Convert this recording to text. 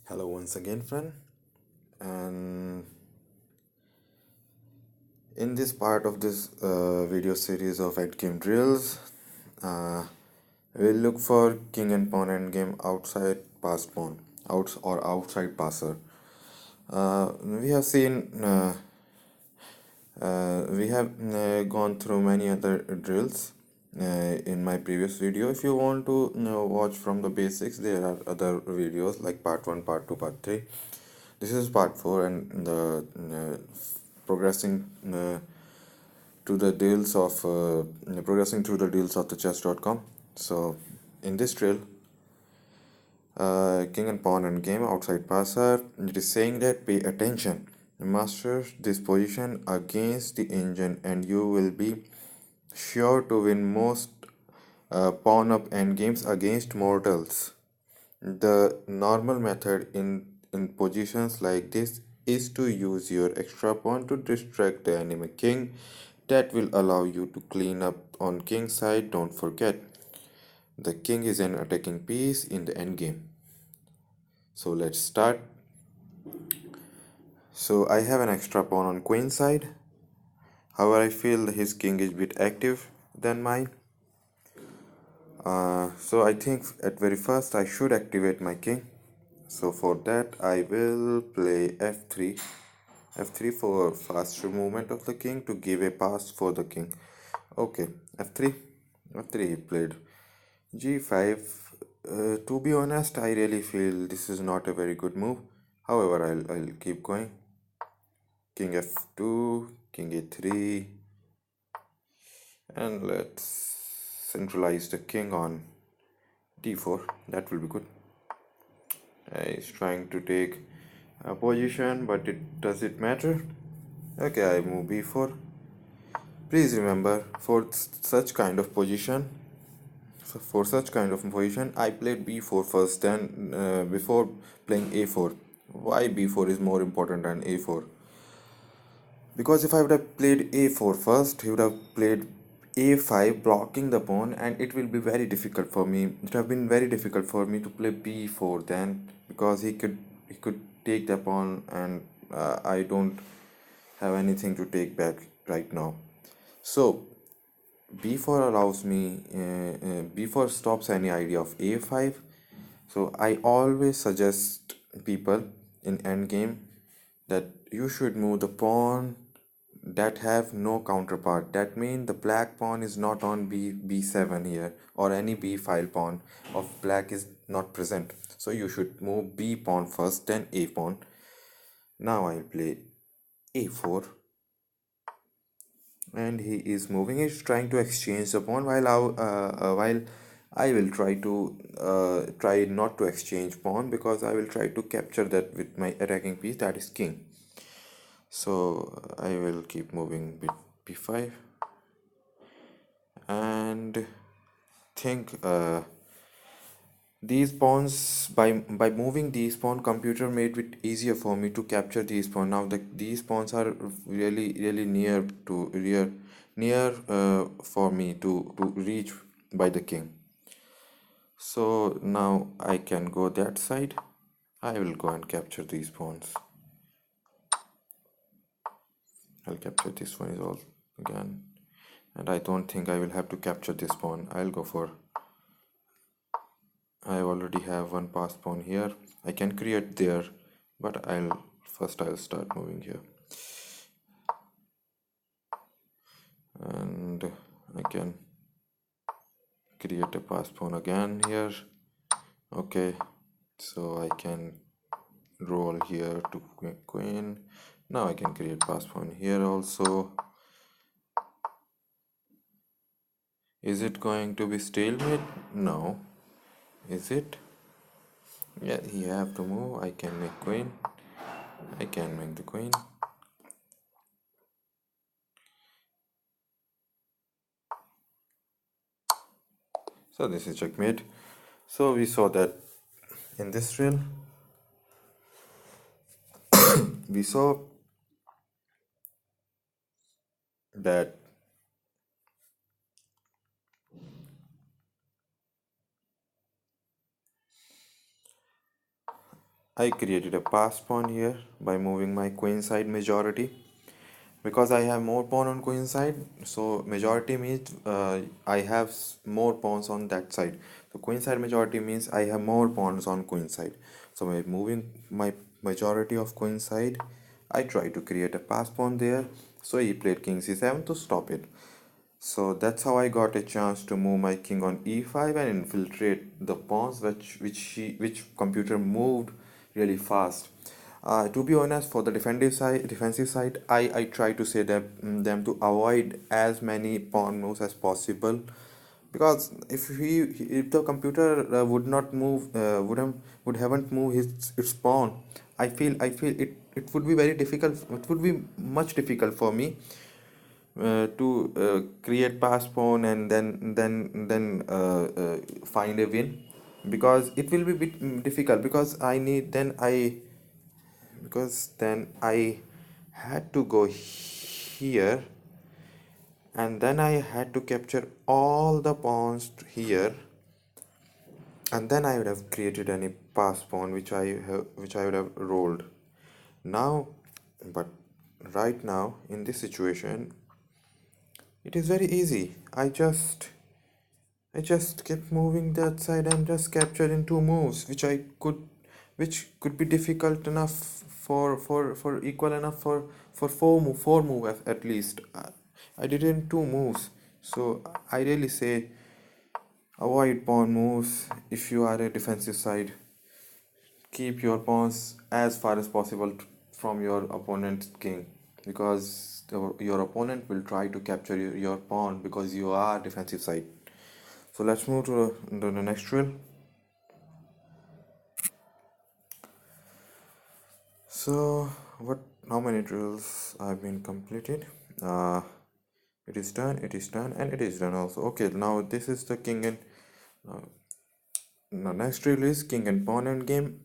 Hello once again, friend. And in this part of this video series of endgame drills, uh, we'll look for king and pawn endgame outside pass pawn, outside passer. We have seen, we have gone through many other drills in my previous video. If you want to watch from the basics, there are other videos like part 1, part 2, part 3. This is part 4 and the progressing to the deals of progressing through the deals of the chess.com. So in this drill, king and pawn and game outside passer, it is saying that pay attention, master this position against the engine and you will be sure to win most pawn up endgames against mortals. The normal method in positions like this is to use your extra pawn to distract the enemy king. That will allow you to clean up on king side. Don't forget, the king is an attacking piece in the endgame. So let's start. So I have an extra pawn on queen side. However, I feel his king is a bit active than mine. So I think at very first I should activate my king. So for that I will play f3. f3 for faster movement of the king to give a pass for the king. Okay, f3. f3 he played. g5. To be honest, I really feel this is not a very good move. However, I'll keep going. King f2, king a3, and let's centralize the king on d4. That will be good. He's trying to take a position, but does it matter? Okay, I move b4. Please remember, for such kind of position, I played b4 first, then before playing a4. Why b4 is more important than a4? Because if I would have played a4 first, he would have played a5, blocking the pawn, and it will be very difficult for me. It would have been very difficult for me to play b4 then, because he could take the pawn, and I don't have anything to take back right now. So b4 allows me b4 stops any idea of a5. So I always suggest people in endgame that you should move the pawn that have no counterpart. That means the black pawn is not on b7 here, or any b file pawn of black is not present. So you should move b pawn first, then a pawn. Now I'll play a4, and he is moving. He's trying to exchange the pawn while I will try not to exchange pawn, because I will try to capture that with my attacking piece, that is king. So I will keep moving with b5 and think these pawns, by moving these pawn, computer made it easier for me to capture these pawn. Now these pawns are really near for me to reach by the king. So now I can go that side. I will go and capture these pawns. I'll capture this one is all again, and I don't think I will have to capture this pawn. I'll go for, I already have one passed pawn here. I can create there, but I'll start moving here, and I can create a passed pawn again here. Okay, so I can roll here to queen. Now I can create passed pawn here also. Is it going to be stalemate? No. Is it? Yeah, he have to move. I can make queen. I can make the queen. So this is checkmate. So we saw that in this drill, we saw that I created a pass pawn here by moving my queen side majority. Because I have more pawn on queen side, so majority means I have more pawns on that side. So queen side majority means I have more pawns on queen side. So by moving my majority of queen side, I try to create a pass pawn there. So he played king c7 to stop it. So that's how I got a chance to move my king on e5 and infiltrate the pawns which computer moved really fast. To be honest, for the defensive side, I try to say that them to avoid as many pawn moves as possible, because if the computer would not move would haven't moved its pawn, I feel it would be very difficult. It would be much difficult for me to create pass pawn and then find a win, because it will be bit difficult, because then I had to go here and then I had to capture all the pawns here, and then I would have created any pass pawn which I would have rolled now. But right now in this situation it is very easy. I just kept moving that side and just captured in two moves, which could be difficult enough for equal enough for four move at least. I did it in two moves, so I really say avoid pawn moves if you are a defensive side. Keep your pawns as far as possible from your opponent's king, because your opponent will try to capture your pawn because you are defensive side. So let's move to the next drill. So what? How many drills have been completed? Uh, it is done. It is done, and it is done also. Okay, now this is the king and. Uh, the next drill is king and pawn end game.